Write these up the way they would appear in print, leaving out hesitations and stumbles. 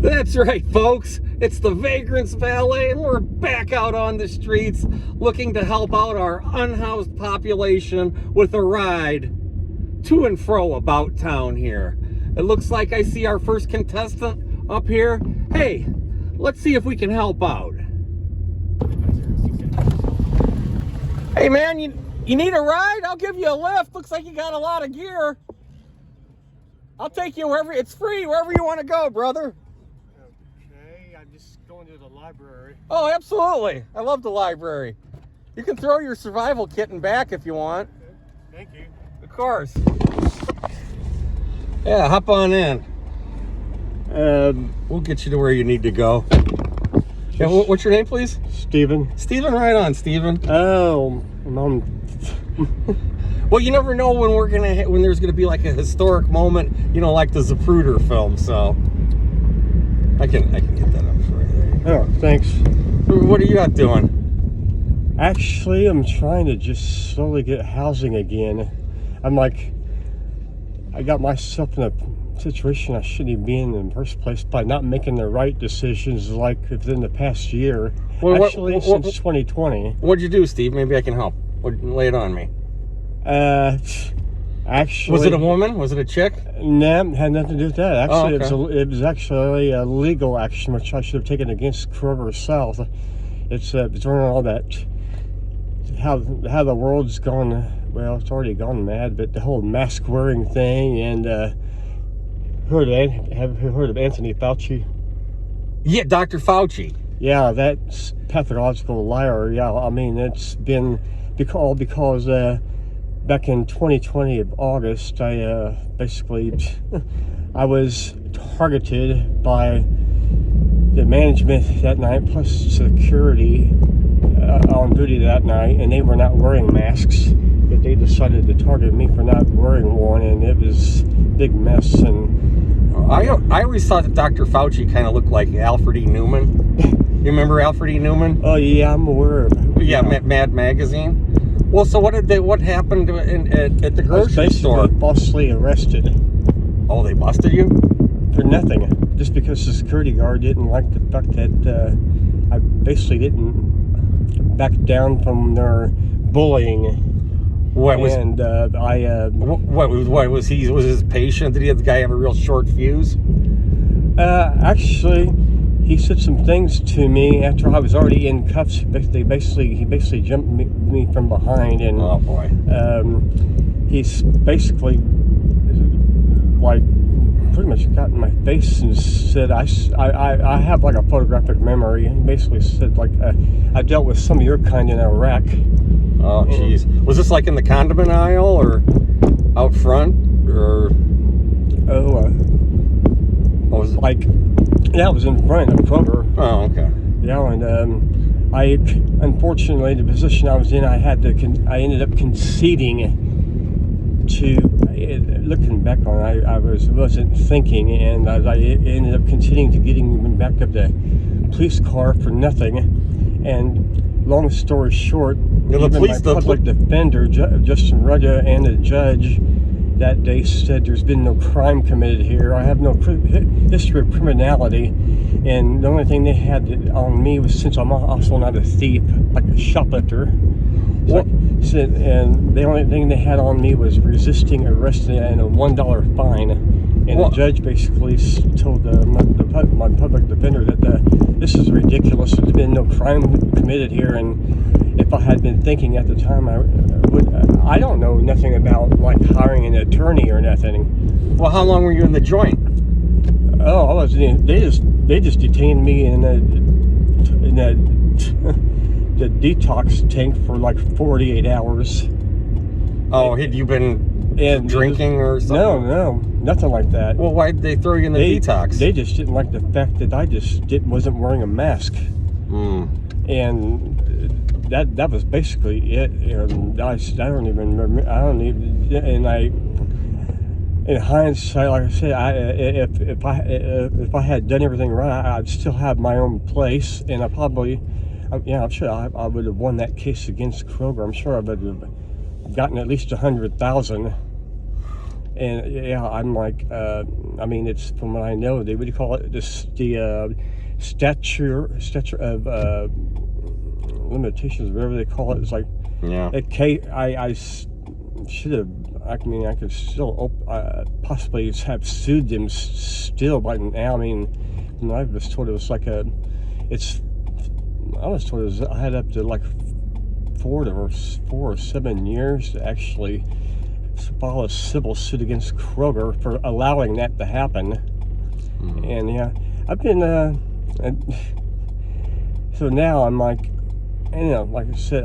That's right, folks. It's the Vagrant's Valet, and we're back out on the streets looking to help out our unhoused population with a ride to and fro about town here. It looks like I see our first contestant up here. Hey, let's see if we can help out. Hey man, you need a ride? I'll give you a lift. Looks like you got a lot of gear. I'll take you wherever, it's free, wherever you want to go, brother. Okay, I'm just going to the library. Oh, absolutely. I love the library. You can throw your survival kit in back if you want. Okay, thank you. Of course. Yeah, hop on in. We'll get you to where you need to go. Yeah, what's your name, please? Steven. Steven, right on, Steven. Oh, well, you never know when there's gonna be like a historic moment, you know, like the Zapruder film. So I can get that up for you. oh, thanks. What are you out doing? Actually, I'm trying to just slowly get housing again. I got myself in a situation I shouldn't even be in the first place by not making the right decisions like within the past year. Well, since 2020. What'd you do, Steve? Maybe I can help. Lay it on me. Actually, was it a woman? Was it a chick? No, had nothing to do with that. Actually, okay. it was actually a legal action which I should have taken against Kroger South. It's during all that how the world's gone. Well, it's already gone mad, but the whole mask wearing thing and have you heard of Anthony Fauci? Yeah, Dr. Fauci. Yeah, that's pathological liar. Yeah, I mean it's been because back in 2020 of August, I was targeted by the management that night, plus security on duty that night, and they were not wearing masks. But they decided to target me for not wearing one, and it was a big mess. And I always thought that Dr. Fauci kind of looked like Alfred E. Newman. You remember Alfred E. Newman? Oh yeah, I'm aware of it. Yeah, Mad Magazine. Well, so what happened at the grocery store? Falsely arrested. Oh, they busted you? For nothing. Just because the security guard didn't like the fact that I basically didn't back down from their bullying. What was his patient? Did the guy have a real short fuse? Actually, he said some things to me after I was already in cuffs. He basically jumped me from behind, and oh boy, he's basically like pretty much got in my face and said I have like a photographic memory. He basically said like I dealt with some of your kind in Iraq. Oh jeez, was this like in the condiment aisle or out front or? Was like. Yeah, it was in front of Kroger. Oh, okay. Yeah, and unfortunately, the position I was in, I ended up conceding to. Looking back on it, I wasn't thinking, and I ended up conceding to getting in the back of the police car for nothing. And long story short, even my public defender, Dustin, and the judge that day said there's been no crime committed here. I have no history of criminality, and the only thing they had on me was, since I'm also not a thief, like a shoplifter, and the only thing they had on me was resisting arrest and a $1 fine. And the judge basically told my public defender that this is ridiculous. There's been no crime committed here, and if I had been thinking at the time, I don't know nothing about like hiring an attorney or nothing. Well, how long were you in the joint? Oh, they just detained me in the detox tank for like 48 hours. Oh, had you been drinking or something? No, nothing like that. Well, why did they throw you in the detox? They just didn't like the fact that I wasn't wearing a mask. And that was basically it. And I don't even remember. In hindsight, like I said, if I had done everything right, I'd still have my own place, and I'm sure I would have won that case against Kroger. I'm sure I would have gotten at least $100,000. And yeah, I'm like, I mean, it's from what I know, they would call it the statute of limitations, whatever they call it. It's like, Yeah. I should have. I mean, I could still possibly have sued them still, but now, I mean, I was told it was like I was told I had up to like 4 or 7 years to actually file a civil suit against Kroger for allowing that to happen. And yeah, I've been and so now I'm like, you know, like I said,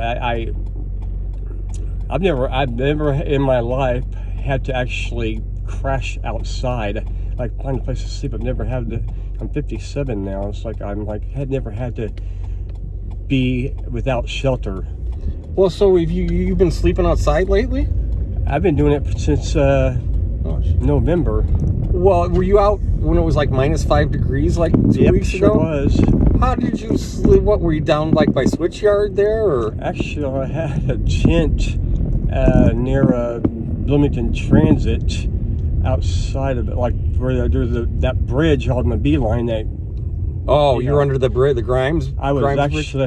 I've never in my life had to actually crash outside, like find a place to sleep. I've never had to. I'm 57 now. It's like had never had to be without shelter. Well, so have you've been sleeping outside lately? I've been doing it since November. Well, were you out when it was like -5 degrees like 2 weeks sure ago? Was. How did you sleep? What, were you down like by Switchyard there, or? Actually, I had a tent near Bloomington Transit outside of it, like where there's that bridge on the Beeline that. Oh, you're under the bridge, the Grimes. I was Grimes actually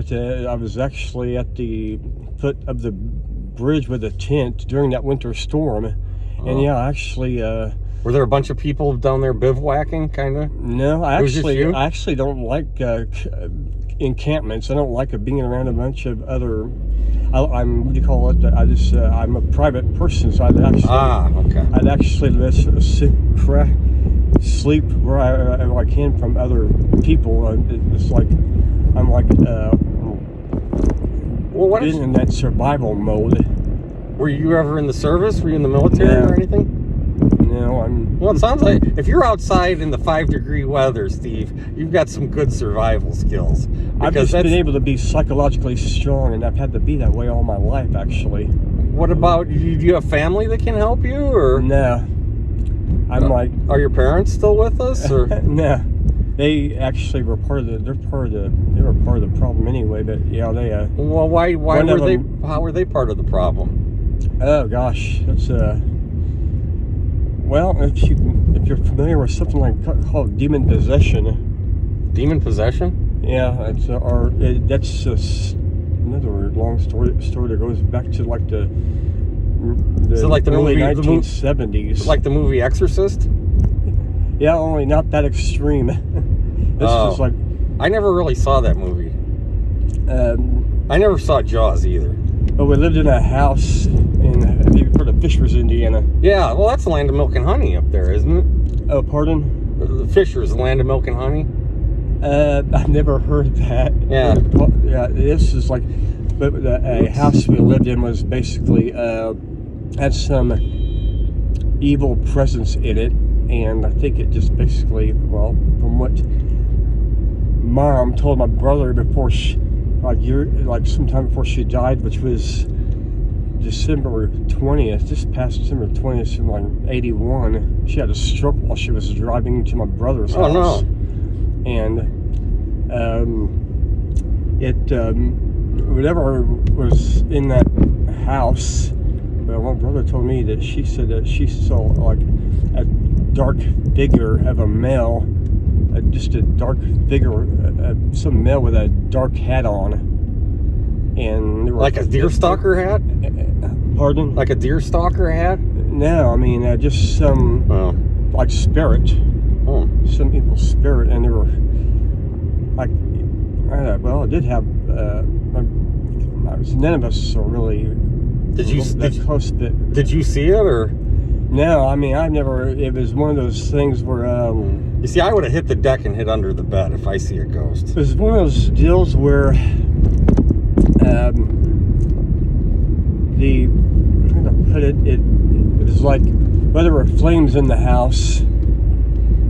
at the foot of the bridge with a tent during that winter storm, and yeah, actually. Were there a bunch of people down there bivouacking, kind of? No, I actually don't like encampments. I don't like being around a bunch of other. I'm what do you call it? I'm a private person, so I'd actually sleep where I can from other people. It's like I'm like being in that survival mode. Were you ever in the service? Were you in the military or anything? No, Well, it sounds like if you're outside in the 5-degree weather, Steve, you've got some good survival skills. I've just been able to be psychologically strong, and I've had to be that way all my life, actually. What about, do you have family that can help you, or? No. I'm like... Are your parents still with us, or? No. They actually were they were part of the problem anyway, but yeah, they... Well, how were they part of the problem? Oh, gosh, that's well, if you're familiar with something called demon possession. Demon possession? Yeah, that's another long story that goes back to like the early 1970s. Like the movie Exorcist? Yeah, only not that extreme. This was like... I never really saw that movie. I never saw Jaws either. But we lived in a house have you heard of Fishers, Indiana? Yeah, well, that's the land of milk and honey up there, isn't it? Oh, pardon? The Fishers, the land of milk and honey? I've never heard that. Yeah. Yeah, this is like... But a house we lived in was basically... had some evil presence in it. And I think it just basically... Well, from what Mom told my brother before she... sometime before she died, which was December 20th, just past December 20th in like 81. She had a stroke while she was driving to my brother's house. Oh, no. And whatever was in that house, well, my brother told me that she said that she saw like a dark figure of a male, just a dark figure, some male with a dark hat on, and like a deer stalker hat. Pardon? Like a deer stalker hat? No, I mean just some like spirit, some evil spirit, and they were like, well, it did have. None of us are really. Did you see it or? No, I mean I've never. It was one of those things where. You see, I would have hit the deck and hit under the bed if I see a ghost. It was one of those deals where how to put it, it was like, well, there were flames in the house,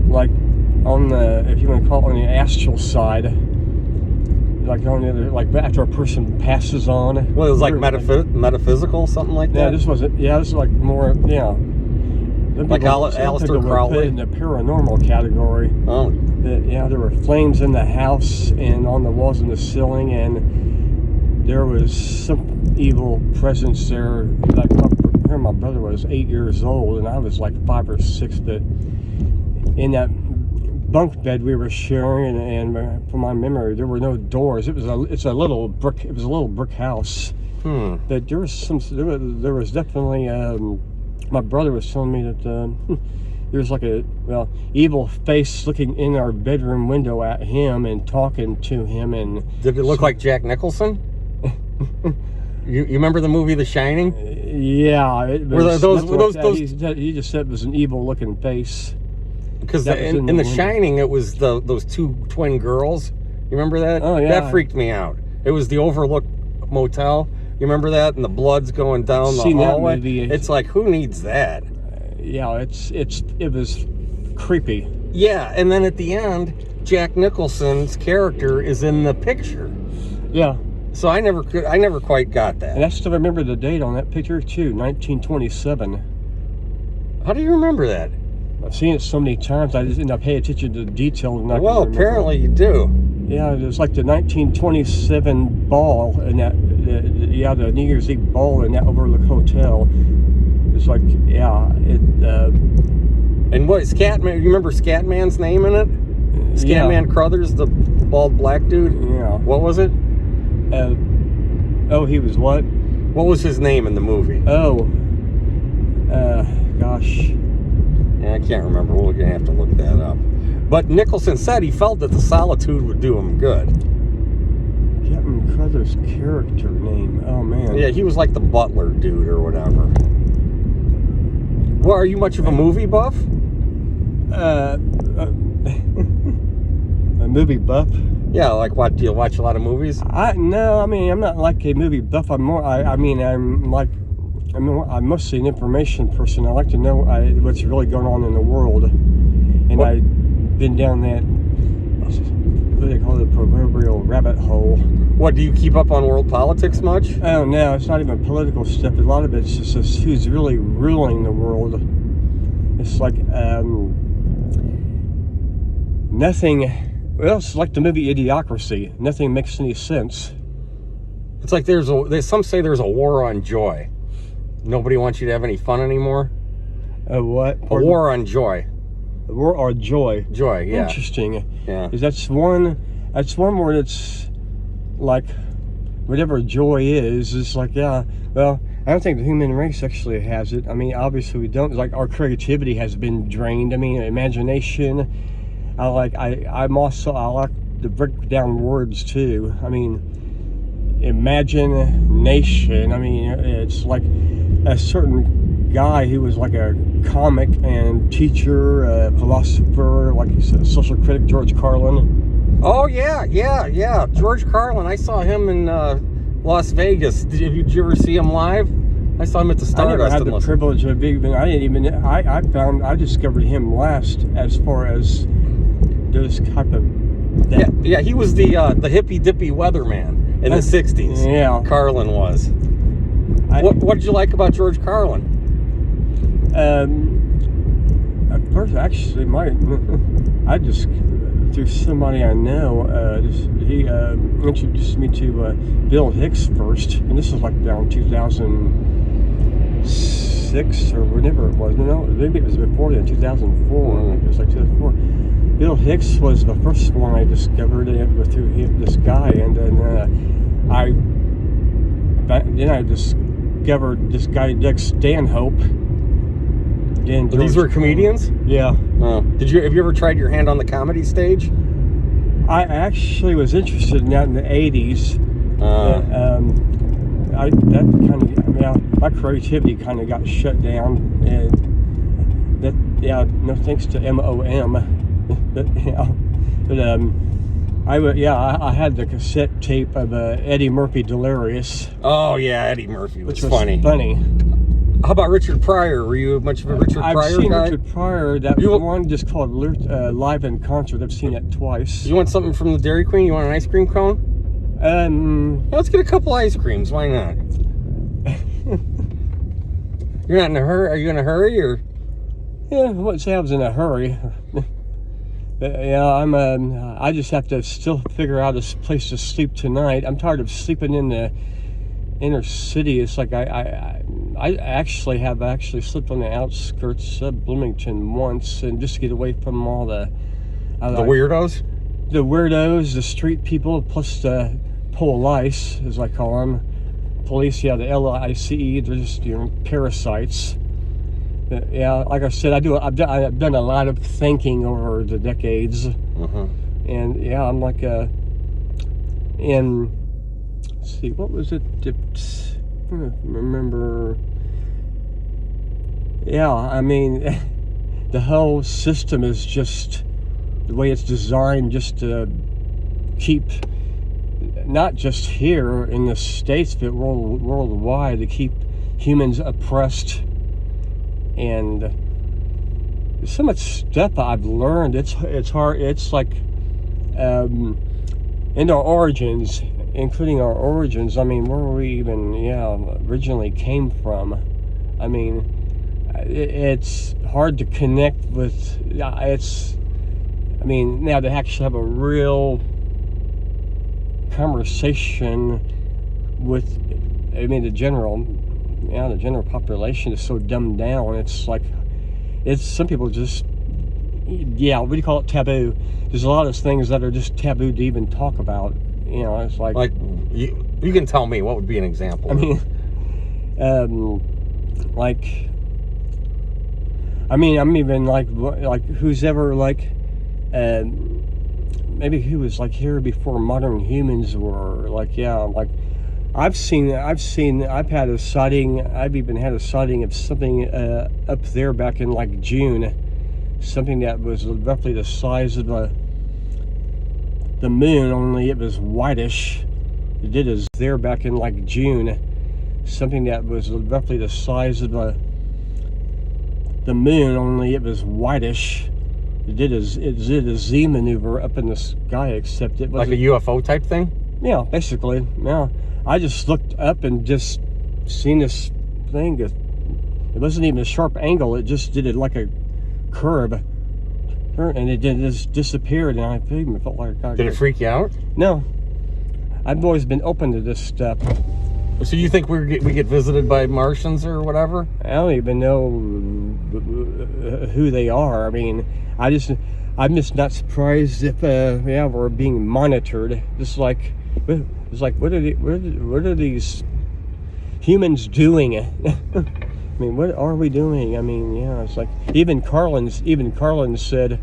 like on the, if you want to call it, on the astral side, like on the other, like after a person passes on. Well, it was like metaphysical, something like that? Yeah, this wasn't, this was like more, like Aleister Crowley? In the paranormal category. Oh. There were flames in the house and on the walls and the ceiling, and there was some evil presence there. Like here my brother was 8 years old, and I was like 5 or 6. But in that bunk bed we were sharing, and from my memory, there were no doors. It was a little brick house. But there was definitely. My brother was telling me that there was like a evil face looking in our bedroom window at him and talking to him. And did it look like Jack Nicholson? You remember the movie The Shining? Yeah. Were those? He just said it was an evil looking face. Because in The Shining, it was those two twin girls. You remember that? Oh yeah. That freaked me out. It was the Overlook Motel. You remember that? And the blood's going down the hallway. That movie. It's like, who needs that? Yeah, it was creepy. Yeah, and then at the end, Jack Nicholson's character is in the picture. Yeah. So I never quite got that. And I still remember the date on that picture too, 1927. How do you remember that? I've seen it so many times, I just end up paying attention to the details. Well, apparently you do. Yeah, it was like the 1927 ball in that, the New Year's Eve ball in that Overlook Hotel. It's like, and what, Scatman, you remember Scatman's name in it? Scatman Crothers, the bald black dude? Yeah. What was it? He was what? What was his name in the movie? Gosh. Yeah, I can't remember. We're going to have to look that up. But Nicholson said he felt that the solitude would do him good. Captain Crothers' character name. Oh, man. Yeah, he was like the butler dude or whatever. Well, are you much of a movie buff? A movie buff? Yeah, like what? Do you watch a lot of movies? No, I mean, I'm not like a movie buff. I'm mostly an information person. I like to know what's really going on in the world. And I've been down that, what do they call it, the proverbial rabbit hole. What, do you keep up on world politics much? Oh, no, it's not even political stuff. A lot of it's just who's really ruling the world. It's like, nothing, well, it's like the movie Idiocracy. Nothing makes any sense. It's like some say there's a war on joy. Nobody wants you to have any fun anymore? A what? A war on joy. A war on joy. Joy, yeah. Interesting. Yeah. Because that's one where it's like, whatever joy is, it's like, yeah, well, I don't think the human race actually has it. I mean, obviously we don't. Like, our creativity has been drained. I mean, imagination. I like to break down words too. I mean, imagination. I mean, it's like a certain guy who was like a comic and teacher, philosopher, like social critic, George Carlin. Oh yeah, George Carlin. I saw him in Las Vegas. Did you ever see him live? I saw him at the Stardust. I never had the privilege of being. I discovered him last as far as those type of. Yeah, he was the hippy dippy weatherman in the '60s. Yeah, Carlin was. What did you like about George Carlin? At first, actually, through somebody I know, he introduced me to Bill Hicks first, and this was like around 2006 or whenever it was. No, maybe it was before then, 2004. I think it was like 2004. Bill Hicks was the first one I discovered through this guy, and then I discovered this guy Doug Stanhope. These were comedians? Yeah. Have you ever tried your hand on the comedy stage? I actually was interested in that in the 80s. My creativity kind of got shut down. And no thanks to MOM. I had the cassette tape of Eddie Murphy Delirious. Oh yeah, Eddie Murphy was funny. How about Richard Pryor? Were you much of a Richard Pryor guy? I've seen Richard Pryor. That one just called Live in Concert. I've seen that twice. You want something from the Dairy Queen? You want an ice cream cone? Let's get a couple ice creams. Why not? You're not in a hurry? Are you in a hurry or? Yeah, I wouldn't say I was in a hurry. I just have to still figure out a place to sleep tonight. I'm tired of sleeping in the inner city. It's like I I actually have slipped on the outskirts of Bloomington once, and just to get away from all the weirdos, the street people, plus the police, as I call them. Police, yeah, the LICE, they're just, parasites. Yeah, like I said, I've done a lot of thinking over the decades. And yeah, I'm like and let's see, what was it? I don't remember. Yeah, I mean, the whole system is just the way it's designed, just to keep, not just here in the States, but worldwide, to keep humans oppressed. And there's so much stuff I've learned. It's hard. It's like in our origins, including our origins. I mean, where we even originally came from. I mean, it's hard to connect with. I mean, now to actually have a real conversation with, I mean, the general population is so dumbed down. It's like, some people just, what do you call it, taboo. There's a lot of things that are just taboo to even talk about. It's like you can tell me, what would be an example? I mean, I'm even like who's ever like, maybe who was like here before modern humans were, like, I've had a sighting. I've even had a sighting of something up there back in like June, something that was roughly the size of the moon, only it was whitish. It did is there back in like June, something that was roughly the size of the moon, only it was whitish. It did a Z maneuver up in the sky, except it was like a UFO type thing. Yeah, basically. Yeah, I just looked up and just seen this thing. It wasn't even a sharp angle. It just did it like a curve, and it just disappeared. And I even felt like Did it freak you out? No, I've always been open to this stuff. So you think we get visited by Martians or whatever? I don't even know who they are. I mean, I'm just not surprised if we're being monitored. It's like what are these humans doing? I mean, what are we doing? I mean, it's like even Carlin said, even Carlin said,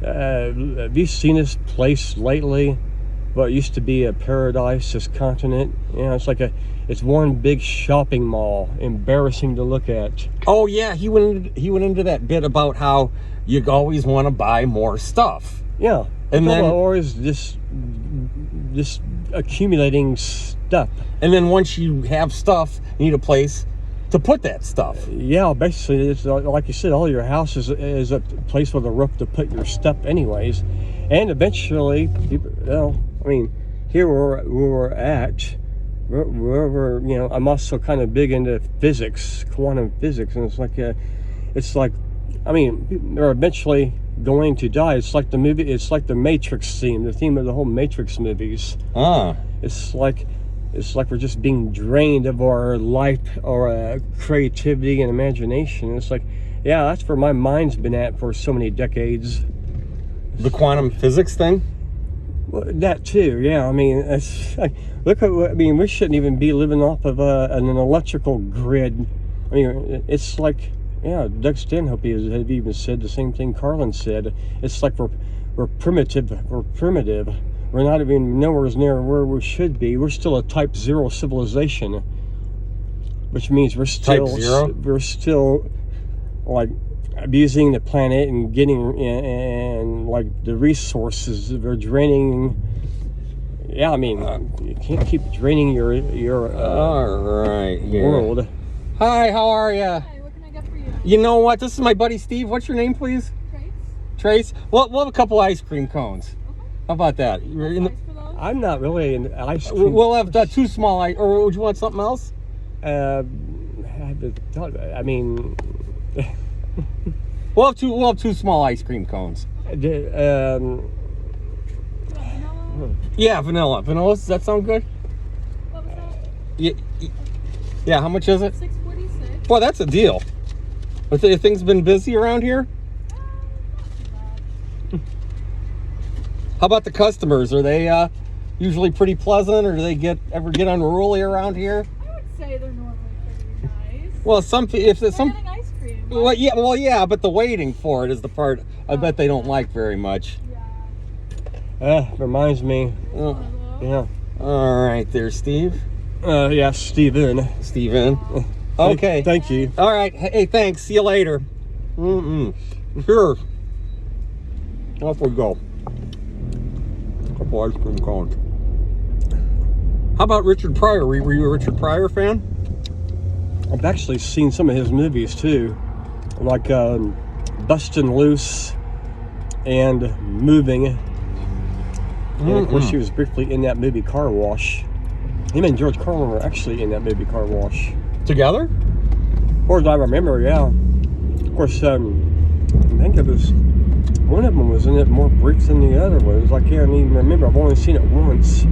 have you seen this place lately? What used to be a paradise, this continent? It's one big shopping mall, embarrassing to look at. Oh yeah, he went into that bit about how you always want to buy more stuff. Yeah, and then always just accumulating stuff. And then once you have stuff, you need a place to put that stuff. Yeah, basically, it's like you said, all your house is a place with a roof to put your stuff, anyways. And eventually, people, I mean, here where we're at, we're I'm also kind of big into physics, quantum physics, and it's like, I mean, they're eventually going to die. It's like the movie. It's like the Matrix theme, the theme of the whole Matrix movies. It's like we're just being drained of our life, or creativity and imagination. It's like, that's where my mind's been at for so many decades. The quantum physics thing? Well, that too, yeah. I mean, it's like, we shouldn't even be living off of an electrical grid. I mean, it's like, Doug Stanhope have even said the same thing Carlin said. It's like we're primitive. We're not even nowhere near where we should be. We're still a type 0 civilization, which means we're still type 0? We're still like abusing the planet and getting and like the resources. We're draining. Yeah, I mean, you can't keep draining your all right, world. Hi, how are you? Hi, what can I get for you? You know what? This is my buddy Steve. What's your name, please? Trace. We'll have a couple ice cream cones. Okay. How about that? I'm not really an ice cream. We'll have 2 small ice. Or would you want something else? I mean, we'll have 2 small ice cream cones. Vanilla? Yeah, vanilla. Vanilla. Does that sound good? Yeah, how much is it? $6.46. Boy, that's a deal. Have things been busy around here? How about the customers? Are they usually pretty pleasant, or do they ever get unruly around here? I would say they're normally pretty nice. Well, if there's some. Getting ice cream. Well, yeah, but the waiting for it is the part I bet they don't like very much. Yeah. Reminds me. Yeah. All right, there, Steve. Yeah, Steven. Okay. Thank you. All right. Hey, thanks. See you later. Sure. Off we go. Couple ice cream cones. How about Richard Pryor? Were you a Richard Pryor fan? I've actually seen some of his movies too, like Bustin' Loose and Moving. And of course, he was briefly in that movie Car Wash. Him and George Carlin were actually in that movie Car Wash. Together? Or as I remember, yeah. Of course, I think it was one of them was in it more brief than the other one. It was like, I can't even remember. I've only seen it once.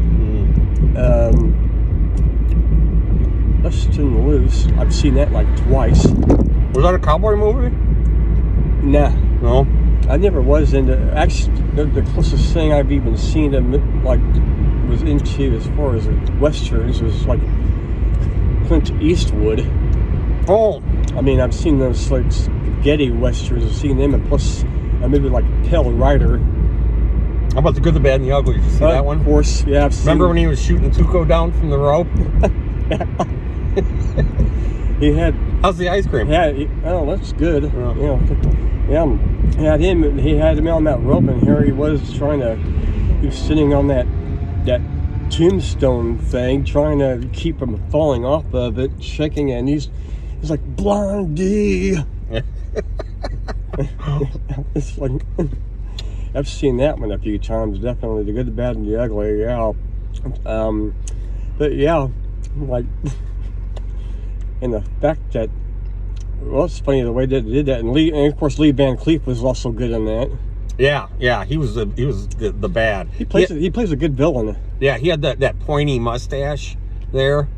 Bustin' Loose. I've seen that like twice. Was that a cowboy movie? Nah. No. I never was into. Actually, the closest thing I've even seen was into as far as westerns was like Clint Eastwood. Oh. I mean, I've seen those like spaghetti westerns. I've seen them, and plus a movie like Pale Rider. How about The Good, the Bad, and the Ugly? Did you see that one? Of course, yeah. Remember when he was shooting Tuco down from the rope? He had. How's the ice cream? Yeah. Oh, that's good. Yeah. He had him on that rope, and here he was he was sitting on that tombstone thing, trying to keep him falling off of it, shaking it, and he's like, Blondie. It's like, I've seen that one a few times, definitely. The Good, the Bad, and the Ugly, yeah. But yeah, like, and the fact that, well, it's funny the way that they did that, and of course Lee Van Cleef was also good in that. Yeah, he was the bad. He plays a good villain. Yeah, he had that pointy mustache there,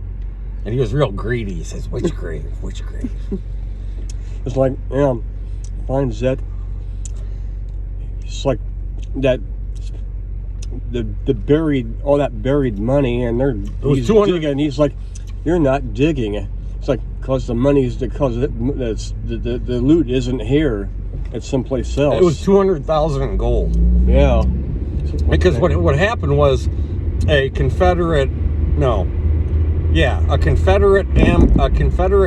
and he was real greedy. He says, "Which grave? Which grave?" It's like, yeah, finds that it's like that the buried all that buried money, and he's digging, and he's like, "You're not digging." It's like, because the money's because the loot isn't here. It's someplace else. It was 200,000 in gold. Yeah. Because what happened was a Confederate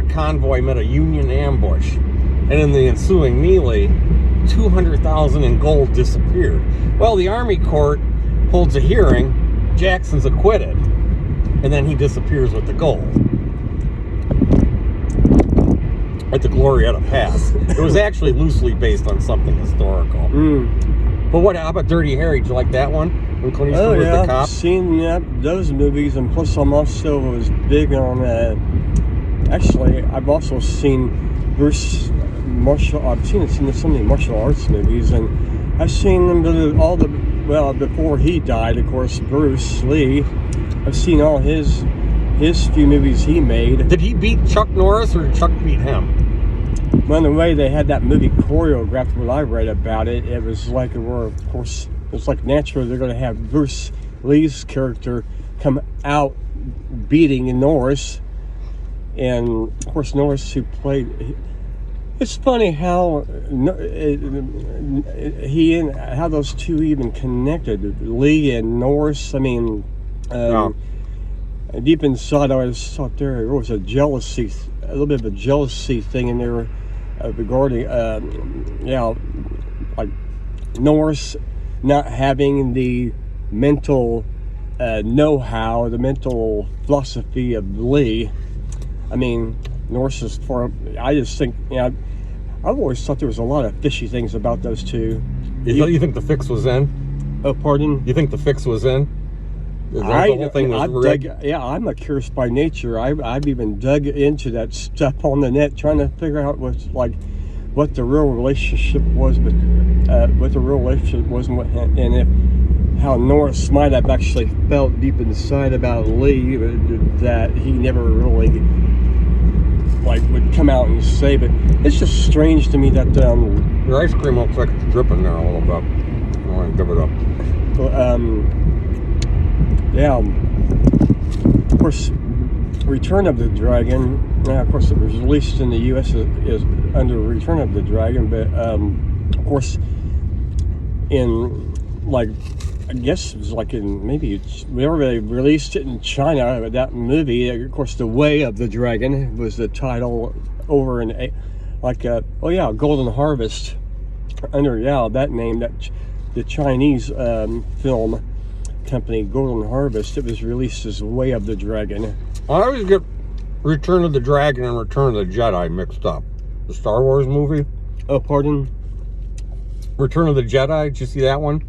convoy met a Union ambush, and in the ensuing melee, 200,000 in gold disappeared. Well, the Army court holds a hearing. Jackson's acquitted, and then he disappears with the gold at the Glorietta Pass. It was actually loosely based on something historical. But how about Dirty Harry? Did you like that one? When Clint Eastwood was the cop? I've seen those movies, and plus I'm also was big on. Actually, I've also seen Bruce Martial. I've seen so many martial arts movies, and I've seen them before he died. Of course, Bruce Lee. I've seen all his few movies he made. Did he beat Chuck Norris, or did Chuck beat him? Well, the way they had that movie choreographed, what I read about it, it was like, it's like natural they're going to have Bruce Lee's character come out beating Norris, and of course Norris, who played. It's funny how how those two even connected, Lee and Norris. I mean. Deep inside, I always thought there was a little bit of a jealousy thing in there regarding, like Norris not having the mental know-how, the mental philosophy of Lee. I mean, Norris is I just think, I've always thought there was a lot of fishy things about those two. You think the fix was in? Oh, pardon? You think the fix was in? The whole thing was I'm a curious by nature. I've even dug into that stuff on the net, trying to figure out what the real relationship was, and how Norris might have actually felt deep inside about Lee that he never really like would come out and say. But it's just strange to me that Your ice cream looks like it's dripping there a little bit. I want to give it up. Yeah, of course, Return of the Dragon. Of course, it was released in the U.S. is under Return of the Dragon, but of course, in like, I guess it was like in maybe whenever they released it in China, that movie, of course, The Way of the Dragon was the title over in Golden Harvest under that name, that the Chinese film company Golden Harvest. It was released as Way of the Dragon. I always get Return of the Dragon and Return of the Jedi mixed up. The Star Wars movie. Oh, pardon? Return of the Jedi. Did you see that one?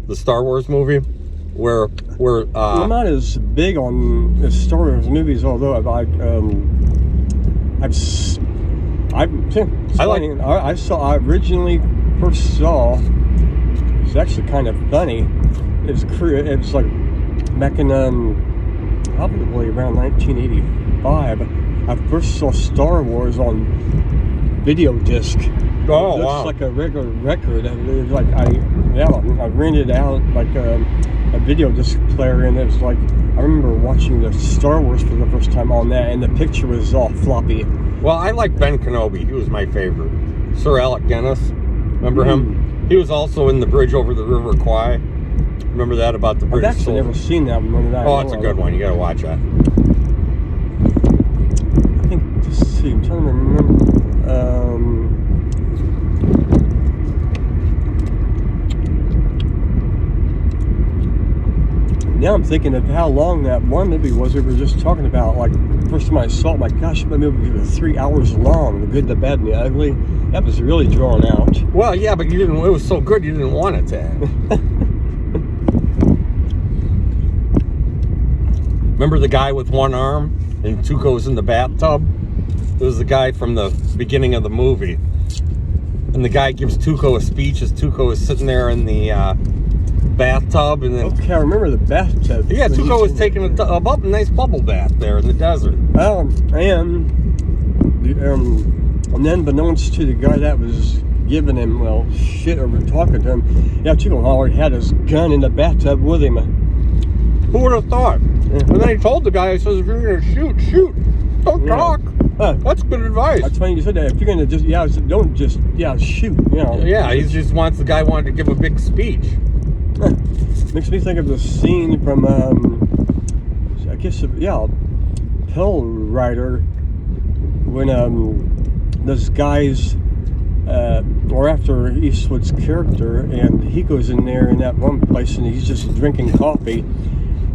The Star Wars movie, where I'm not as big on the Star Wars movies, although I originally first saw. It's actually kind of funny. It's like back in probably around 1985. I first saw Star Wars on video disc. Oh, It wow. looks like a regular record. It was like I rented out like a video disc player, and it was like I remember watching the Star Wars for the first time on that, and the picture was all floppy. Well, I like Ben Kenobi. He was my favorite. Sir Alec Guinness. Remember him? He was also in The Bridge Over the River Kwai. Remember that about the I've British actually soldier? never seen that one. Oh, it's a good one. You gotta watch that. I think, let's see, I'm trying to remember. Now I'm thinking of how long that one movie was we were just talking about. Like, the first time I saw it, my gosh, that movie was 3 hours long. The Good, the Bad, and the Ugly. That was really drawn out. Well, yeah, but you didn't. It was so good you didn't want it to end. Remember the guy with one arm and Tuco's in the bathtub? It was the guy from the beginning of the movie. And the guy gives Tuco a speech as Tuco is sitting there in the bathtub. And then, Okay, I remember the bathtub. yeah, Tuco was taking a nice bubble bath there in the desert. And then, unbeknownst to the guy that was giving him, shit over talking to him, Tuco already had his gun in the bathtub with him. Who would have thought? And then he told the guy, he says, if you're going to shoot. Don't talk. That's good advice. That's funny you said that. If you're going to don't just shoot. Yeah, he just wants, the guy wanted to give a big speech. Makes me think of the scene from, I guess, Pill Rider, when those guys or after Eastwood's character, and he goes in there in that one place and he's just drinking coffee,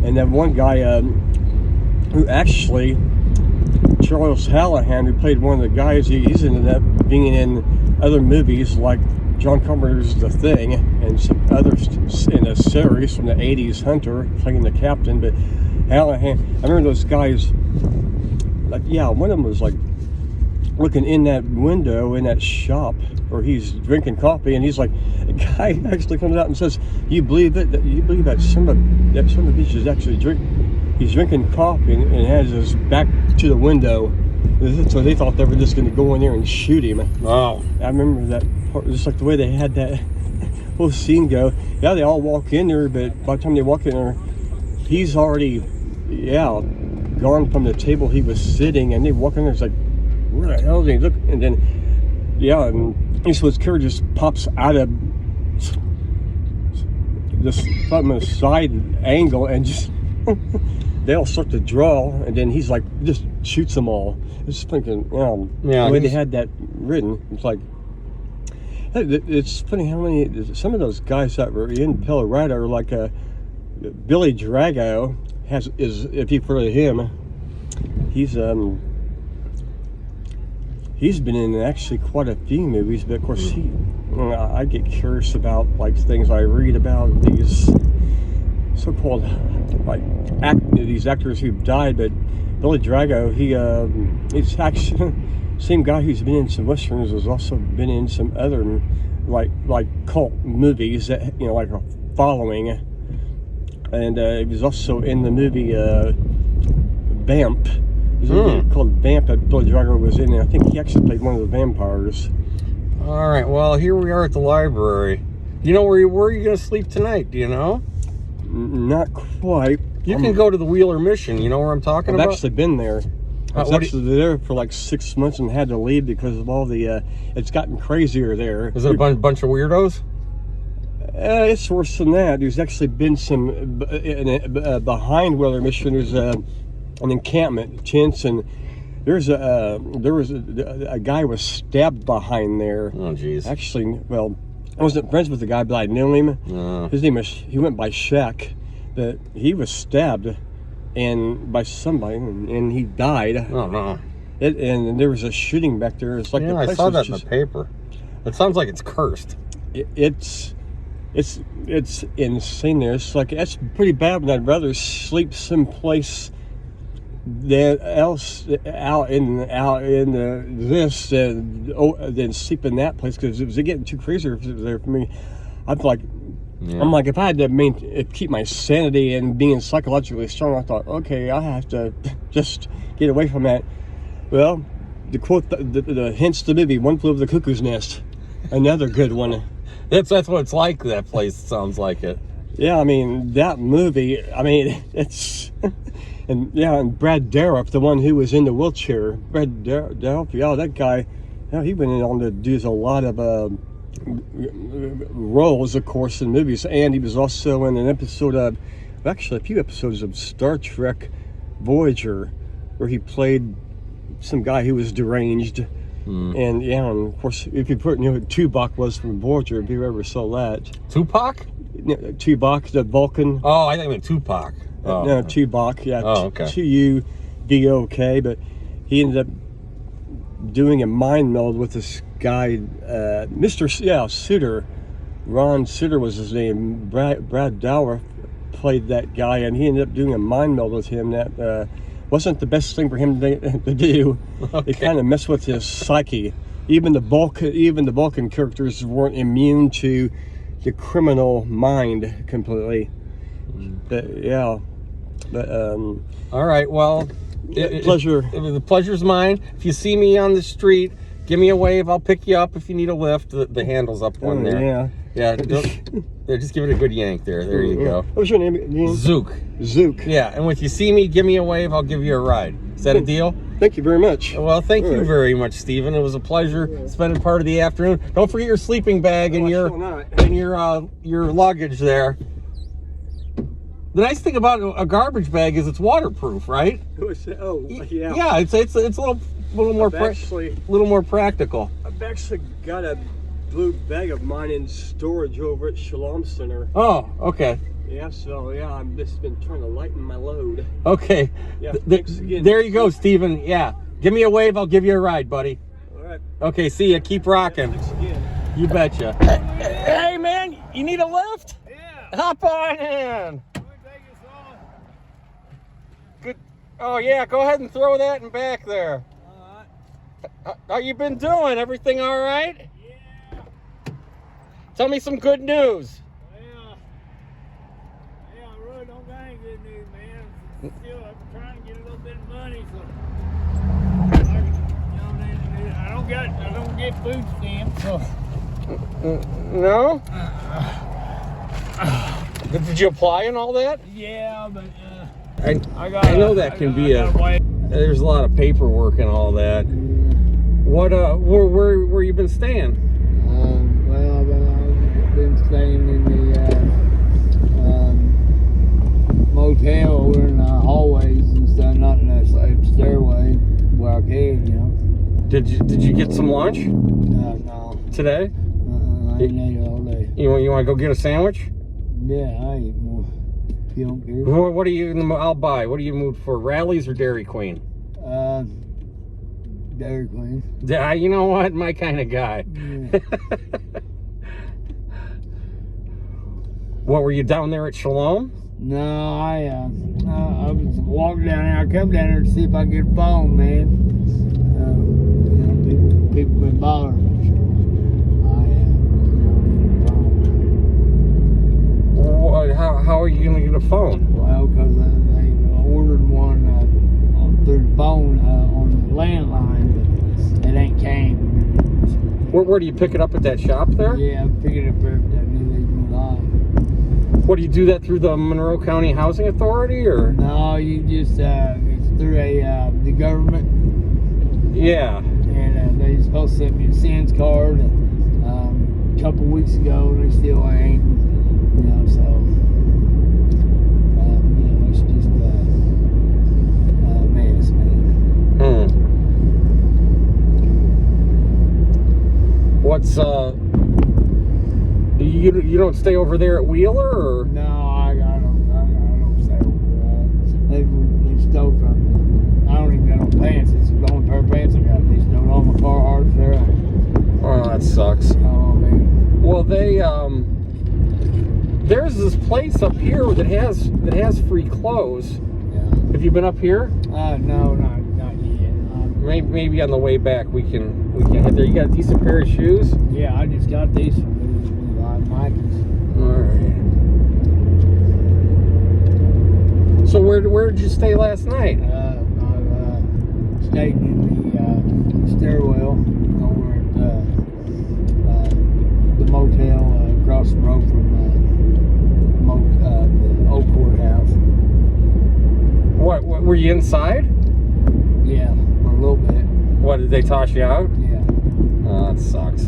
and that one guy who actually, Charles Hallahan, who played one of the guys, he's ended up being in other movies like John Carpenter's The Thing and some others in a series from the 80s, Hunter, playing the captain. But Hallahan, I remember those guys, like, one of them was like looking in that window in that shop where he's drinking coffee, and he's like, a guy actually comes out and says, you believe it? You believe that some of the bitch is actually he's drinking coffee and has his back to the window. So they thought they were just going to go in there and shoot him. Oh. I remember that part, just like the way they had that whole scene go. Yeah, they all walk in there, but by the time they walk in there, he's already, gone from the table he was sitting, and they walk in there, it's like, where the hell did he look? And then, and Eastwood's character just pops out of this from a side angle and just they all start to draw, and then he's like just shoots them all. It's thinking, the way they had that written, it's like, it's funny how many some of those guys that were in Pill Rider are like Billy Drago is if you've heard of him, he's been in actually quite a few movies, but of course I get curious about like things I read about these so-called like these actors who've died. But Billy Drago, he's actually same guy who's been in some westerns, has also been in some other like cult movies that like a following. and he was also in the movie Vamp. There's a movie called Vamp that Billy Drago was in, and I think he actually played one of the vampires. All right, well, here we are at the library. You know where you going to sleep tonight? Do you know? Not quite. You can go to the Wheeler Mission. You know where I'm talking about? I've actually been there. I was actually there for like 6 months and had to leave because of all the, it's gotten crazier there. Is it a bunch of weirdos? It's worse than that. There's actually been some, behind Wheeler Mission, there's an encampment, tents, and there was a guy was stabbed behind there. Oh, jeez. Actually, well, I wasn't friends with the guy, but I knew him. His name was, he went by Shaq, but he was stabbed by somebody, and he died. Oh, no. And there was a shooting back there. It's like yeah, I saw that in the paper. It sounds like it's cursed. It's insane there. It's like, that's pretty bad, but I'd rather sleep someplace else out in this than sleep in that place, because it was getting too crazy there for me. I'm like, if I had to keep my sanity and being psychologically strong, I thought, okay, I have to just get away from that. Well, the quote, the hints the movie, One Flew Over the Cuckoo's Nest, another good one. That's what it's like. That place sounds like it. Yeah, I mean, that movie, I mean, it's... And Brad Dourif, the one who was in the wheelchair, Brad Dourif, that guy, he went on to do a lot of roles, of course, in movies, and he was also in an episode of, actually a few episodes of Star Trek Voyager, where he played some guy who was deranged. And of course, if you put, who Tuvok was from Voyager, if you ever saw that. Tupac? Tuvok, the Vulcan. Oh, I think I meant Tupac. Oh. No, Tuvok, yeah. Oh, okay. Tuvok, but he ended up doing a mind meld with this guy, Suter. Ron Suter was his name. Brad Dourif played that guy, and he ended up doing a mind meld with him that wasn't the best thing for him to do. Okay. It kind of messed with his psyche. Even the Vulcan characters weren't immune to the criminal mind completely. All right, well, pleasure. The pleasure's mine. If you see me on the street, give me a wave. I'll pick you up if you need a lift. The handle's up on there. Yeah. Just give it a good yank there. There you go. What's your name? Zook. Yeah, and if you see me, give me a wave. I'll give you a ride. Is that a deal? Thank you very much. Well, thank you very much, Stephen. It was a pleasure spending part of the afternoon. Don't forget your sleeping bag and your luggage there. The nice thing about a garbage bag is it's waterproof, right? Oh, yeah. Yeah, it's a little more practical. I've actually got a blue bag of mine in storage over at Shalom Center. Oh, okay. Yeah, so I've just been trying to lighten my load. Okay. Yeah. Thanks again. There you go, Stephen. Yeah. Give me a wave. I'll give you a ride, buddy. All right. Okay. See ya. Keep rocking. Thanks again. You betcha. Hey, man, you need a lift? Yeah. Hop on in. Good. Oh yeah, go ahead and throw that in back there. All right. How you been doing? Everything all right? Yeah. Tell me some good news. Yeah, I really don't got any good news, man. Still, I'm trying to get a little bit of money, so I don't get food stamps. So. No? Did you apply and all that? Yeah, but I know that can be there's a lot of paperwork and all that. What where you been staying? Well, I've been staying in the motel over in the hallways and stuff, not in the stairway where I can, you know. Did you get some lunch? No. Today? I ain't ate all day. You want to go get a sandwich? Yeah, I eat more. If you don't care. What are you? I'll buy. What do you move for? Rallies or Dairy Queen? Dairy Queen. You know what? My kind of guy. Yeah. What, were you down there at Shalom? No, I was walking down there. I come down there to see if I could get a phone, man. People been bothering me. How are you gonna get a phone? Well, because they ordered one through the phone on the landline, but it ain't came. Where do you pick it up at that shop there? Yeah, I picked it up there at that New Legion line. What, do you do that through the Monroe County Housing Authority, or? No, you just it's through the government, Yeah. and they supposed to send me a SINS card a couple weeks ago, and they still ain't. You know, so you know, it's just a mess, man. What's you don't stay over there at Wheeler, or? No, I don't say that. They stole from me. I don't even got no pants. It's the only pair of pants I got. They stole all my Carhartts there. Oh, that sucks. Oh man. Well, there's this place up here that has free clothes. Yeah. Have you been up here? No, not yet. Maybe on the way back we can head there. You got a decent pair of shoes? Yeah, I just got these from Mikey's. All right. So where did you stay last night? I stayed in the stairwell over at the motel across the road from the old courthouse. What were you inside? Yeah, for a little bit. What, did they toss you out? Yeah. Oh, that sucks.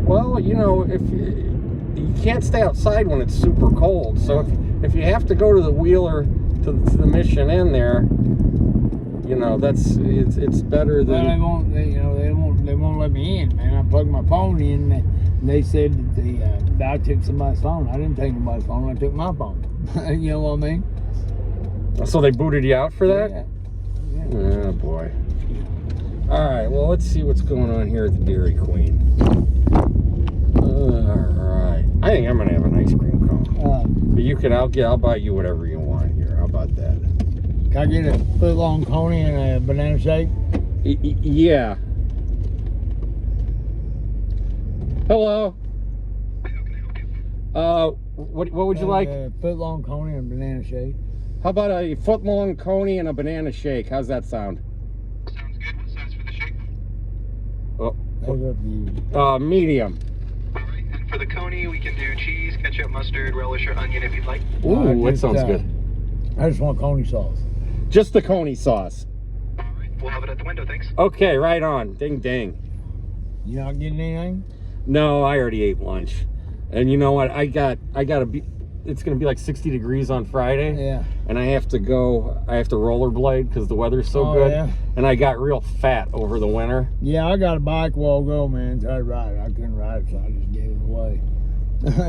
Well, you know, if you can't stay outside when it's super cold, so if you have to go to the Wheeler to the Mission Inn there, you know, it's better than. Well, they won't let me in, man. I plugged my phone in, and they said that I took somebody's phone. I didn't take nobody's phone. I took my phone. You know what I mean? So they booted you out for that? Yeah. Oh boy. All right. Well, let's see what's going on here at the Dairy Queen. All right. I think I'm gonna have an ice cream cone. But you can. I'll buy you whatever you want here. How about that? Can I get a foot-long coney and a banana shake? Yeah. Hello. What would you like? A foot-long coney and a banana shake. How about a foot-long coney and a banana shake? How's that sound? Sounds good. What size for the shake? Oh, That's up to you. medium. All right. And for the coney, we can do cheese, ketchup, mustard, relish, or onion if you'd like. Ooh, that just, sounds good. I just want coney sauce. Just the coney sauce. All right. We'll have it at the window. Thanks. Okay, right on. Ding, ding. You not getting anything? No, I already ate lunch. And you know what? I gotta be. It's gonna be like 60 degrees on Friday. Yeah. And I have to rollerblade because the weather's so good. Yeah. And I got real fat over the winter. Yeah, I got a bike a while ago, man. So I ride it. I couldn't ride it, so I just gave it away.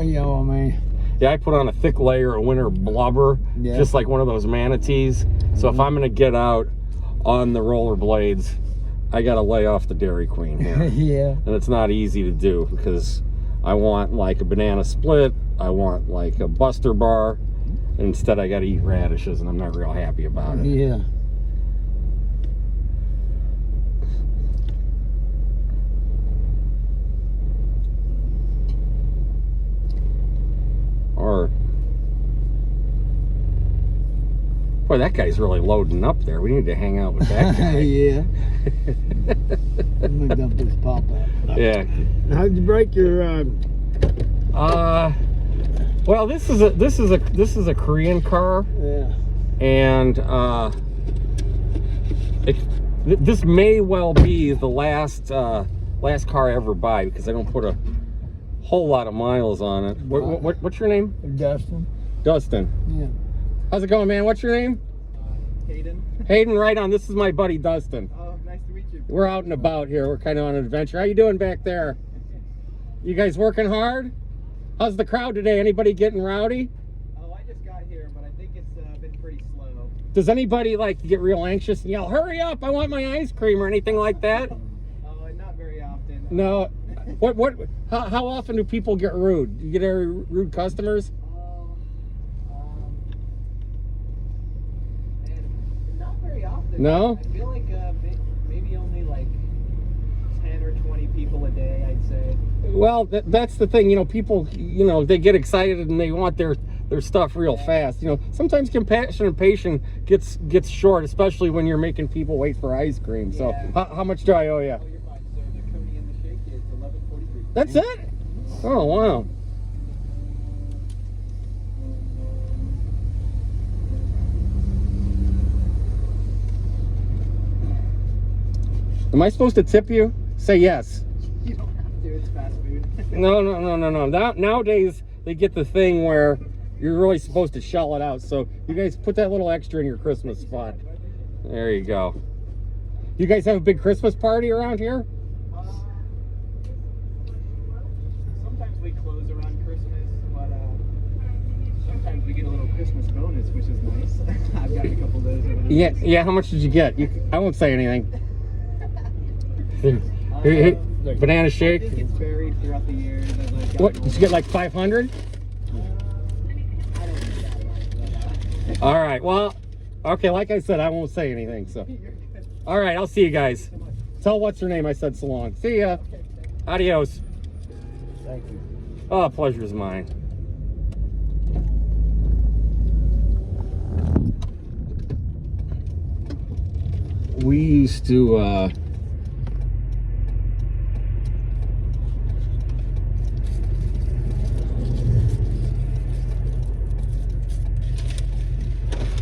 You know what I mean? Yeah, I put on a thick layer of winter blubber, just like one of those manatees. So if I'm gonna get out on the rollerblades, I gotta lay off the Dairy Queen here. Yeah. And it's not easy to do because I want like a banana split, I want like a Buster bar, and instead I gotta eat radishes, and I'm not real happy about it. Yeah. Or, boy, that guy's really loading up there. We need to hang out with that guy. Yeah. Let me dump this pop out. Yeah. How'd you break your? Well, this is a Korean car, Yeah. and this may well be the last car I ever buy because I don't put a whole lot of miles on it. What's your name? Dustin. Dustin. Yeah. How's it going, man? What's your name? Hayden. Hayden, right on. This is my buddy Dustin. Oh, nice to meet you. We're out and about here. We're kind of on an adventure. How you doing back there? You guys working hard? How's the crowd today? Anybody getting rowdy? Oh, I just got here, but I think it's been pretty slow. Does anybody like get real anxious and yell, "Hurry up! I want my ice cream" or anything like that? Oh, not very often. No. How often do people get rude? Do you get any rude customers? Not very often. No? I feel like maybe only like 10 or 20 people a day, I'd say. Well, that's the thing. You know, people, you know, they get excited and they want their their stuff real fast. You know, sometimes compassion and patience gets short, especially when you're making people wait for ice cream. So how much do I owe you? Oh, you're fine, sir. The coney and the shake is $11.43. That's it? Oh, wow. Am I supposed to tip you? Say yes. You don't have to. It's fast food. No. Nowadays, they get the thing where you're really supposed to shell it out. So you guys put that little extra in your Christmas spot. There you go. You guys have a big Christmas party around here? Sometimes we close around Christmas, but sometimes we get a little Christmas bonus, which is nice. I've got a couple of those over there. Yeah. How much did you get? I won't say anything. Banana I shake. think it's varied throughout the years. As I've gotten What, did you get like 500? I don't think that much, but, All right, well, okay, like I said, I won't say anything, so. All right, I'll see you guys. Tell what's her name I said so long. See ya. Adios. Thank you. Oh, pleasure's mine. We used to,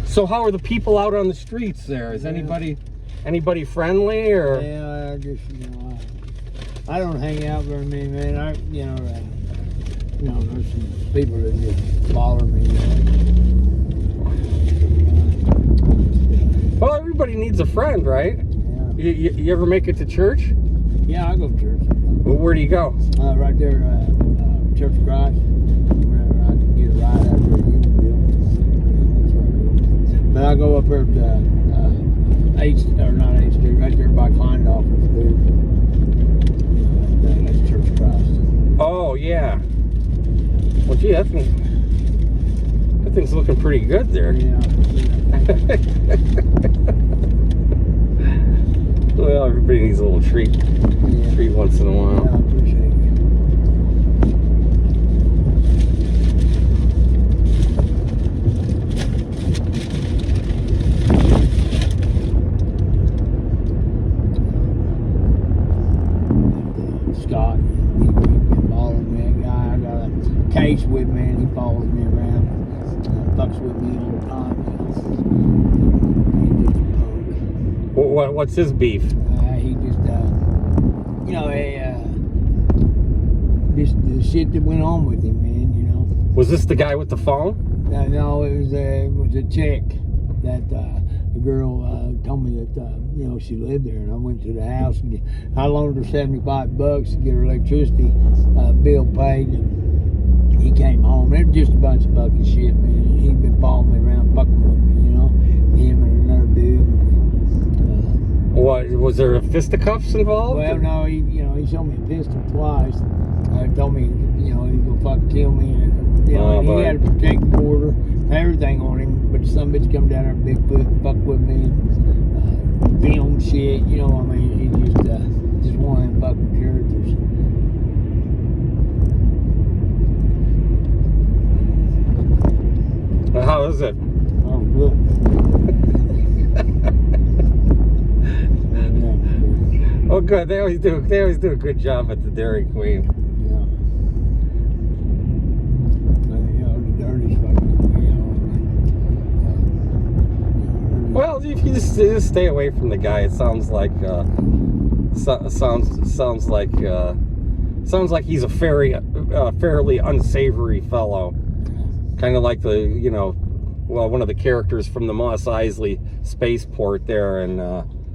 So how are the people out on the streets there? Is anybody friendly or? Yeah, I just, I don't hang out very many, man. There's some people that just bother me. Well, everybody needs a friend, right? Yeah. You ever make it to church? Yeah, I go to church. Well, where do you go? Right there, Church of Christ. Where I can get a ride out there. But I go up there to not H Street, right there by Kleindorf. That's Church of Christ. Oh yeah. Well, gee, that thing's looking pretty good there. Yeah. Well, everybody needs a little treat once in a Yeah, I while. appreciate it. Scott, he's been following me, that guy. I got a case with me and he follows me around, fucks with me all the time. He's just a punk. What's his beef? He just, just the shit that went on with him, man, Was this the guy with the phone? No, it was a chick that the girl told me that she lived there, and I went to the house and I loaned her $75 to get her electricity bill paid, and he came home. It was just a bunch of bucket shit, man. He'd been following me around, fucking with me, him and another dude. What was there fisticuffs involved? Well, no, he showed me a pistol twice. Told me, he was gonna fucking kill me, and he had a protective order, everything on him. But some bitch come down there, Bigfoot, and fuck with me, and film shit. He just one of them fucking characters. How is it? Oh, good. Oh, good. They always do a good job at the Dairy Queen. Yeah. The dirtiest fucking, Well, if you just stay away from the guy, it sounds like sounds like he's a fairly unsavory fellow. Kind of like one of the characters from the Mos Eisley spaceport there in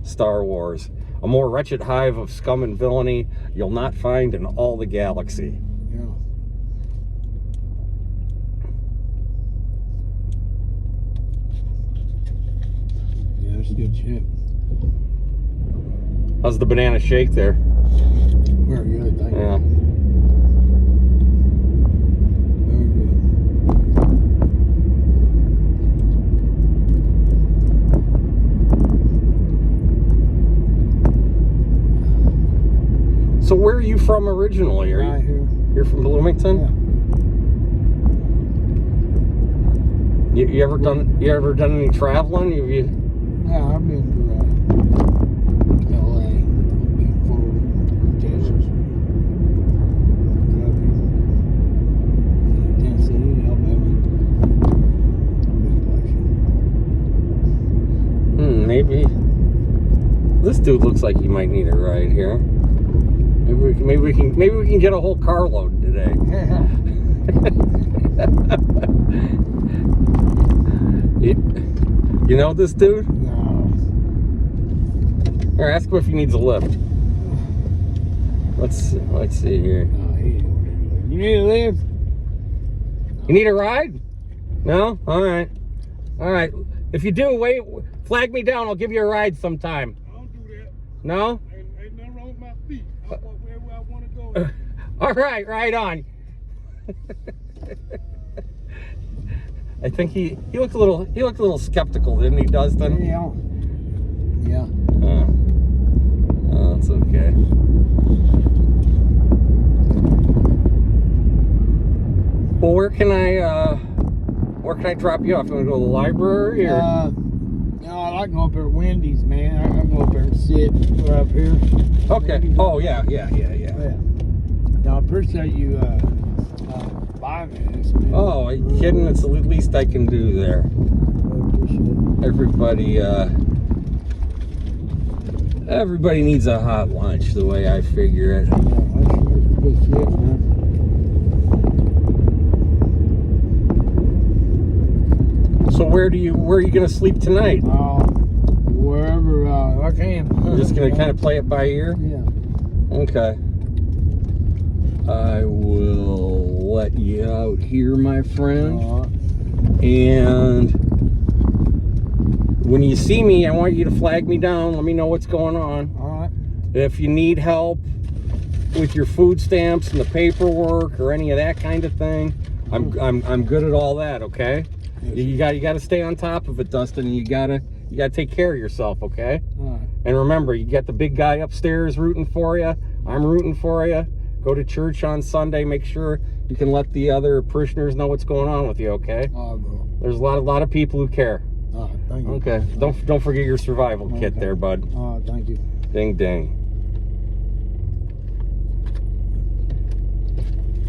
Star Wars. A more wretched hive of scum and villainy you'll not find in all the galaxy. Yeah. Yeah, that's good shit. How's the banana shake there? Very good, thank you. Yeah. Very good. So where are you from originally? Right here. You're from Bloomington? Yeah. You ever done any traveling? You Yeah, I've been to LA, I've been to Florida, Texas, Kentucky, Tennessee, Alabama. I've been places. maybe this dude looks like he might need a ride here. Maybe we can get a whole carload today. You know this dude? No. Or ask him if he needs a lift. Let's see here. No, he ain't gonna live. You need a lift? You need a ride? No? All right. If you do, wait. Flag me down. I'll give you a ride sometime. I don't do that. No? Ain't nothing wrong with my feet. I walk wherever I want to go. All right. Right on. I think he looked a little skeptical, didn't he, Dustin? Yeah. Yeah. Oh, it's okay. Well, where can I drop you off? You want to go to the library or? No, I like to go up there at Wendy's, man. I can go up there and sit right up here. Okay. Oh yeah. Yeah. Now, I appreciate you buying this, man. Oh, are you kidding? It's the least I can do there. I appreciate Everybody needs a hot lunch, the way I figure it. it. Yeah, that's good shit, man. So where are you gonna sleep tonight? Wherever I can. You're just gonna kind of play it by ear? Yeah. Okay. I will let you out here, my friend. And when you see me, I want you to flag me down. Let me know what's going on. All right. If you need help with your food stamps and the paperwork or any of that kind of thing, I'm good at all that. Okay. You got to stay on top of it, Dustin. And you gotta take care of yourself. Okay. All right. And remember, you got the big guy upstairs rooting for you. I'm rooting for you. Go to church on Sunday. Make sure you can let the other parishioners know what's going on with you, okay? All right, bro. There's a lot of people who care. All right, thank you. Okay. Don't forget your survival kit there, bud. All right, thank you. Ding ding.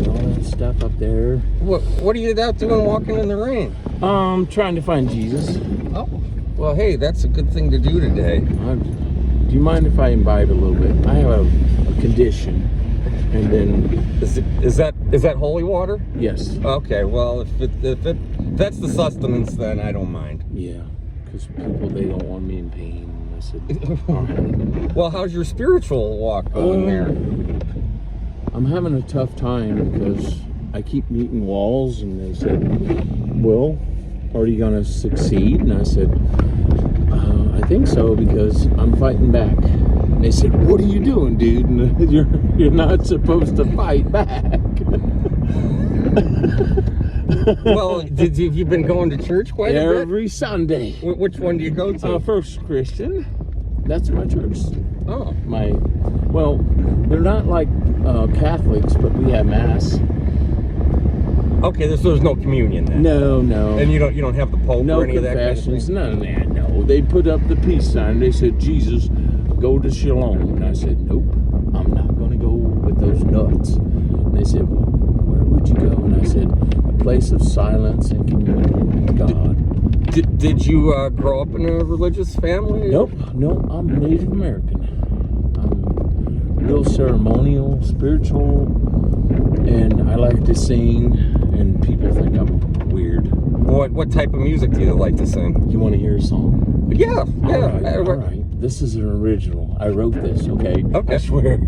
All that stuff up there. What are you out doing walking in the rain? Trying to find Jesus. Oh. Well, hey, that's a good thing to do today. Do you mind if I imbibe a little bit? I have a condition, and then Is that holy water? yes, Okay. Well, if that's the sustenance, then I don't mind. yeah, because people they don't want me in pain. I said, all right. Well, how's your spiritual walk going there? I'm having a tough time because I keep meeting walls, and they said, well, are you gonna succeed? And I said, I think so, because I'm fighting back. And they said, what are you doing, dude? And you're not supposed to fight back. Well, have you been going to church quite a bit? Every Sunday. Which one do you go to? First Christian. That's my church. Oh. Well, they're not like Catholics, but we have mass. Okay, there's no communion then. No. And you don't have the Pope No or any of that kind of confessions, thing? none of that, no. They put up the peace sign. They said, Jesus, go to Shalom. And I said, nope, I'm not going to go with those nuts. And they said, well, where would you go? And I said, a place of silence and communion with God. Did you grow up in a religious family? Nope, I'm Native American. I'm real ceremonial, spiritual, and I like to sing, and people think I'm weird. What type of music do you like to sing? You want to hear a song? Yeah. All right. This is an original. I wrote this, okay? Okay. I swear.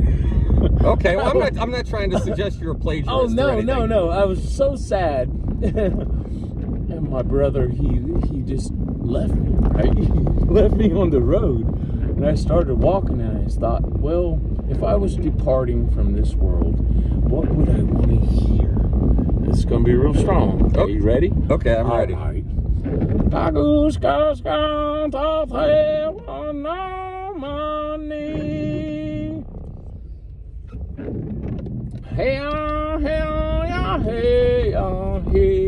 Okay, well, I'm not trying to suggest you're a plagiarist. Oh, or anything. no. I was so sad. And my brother, he just left me, right? He left me on the road. And I started walking, and I thought, well, if I was departing from this world, what would I want to hear? It's going to be real strong. Are you ready? Okay, I'm ready. All right. Hey, hey, hey, hey,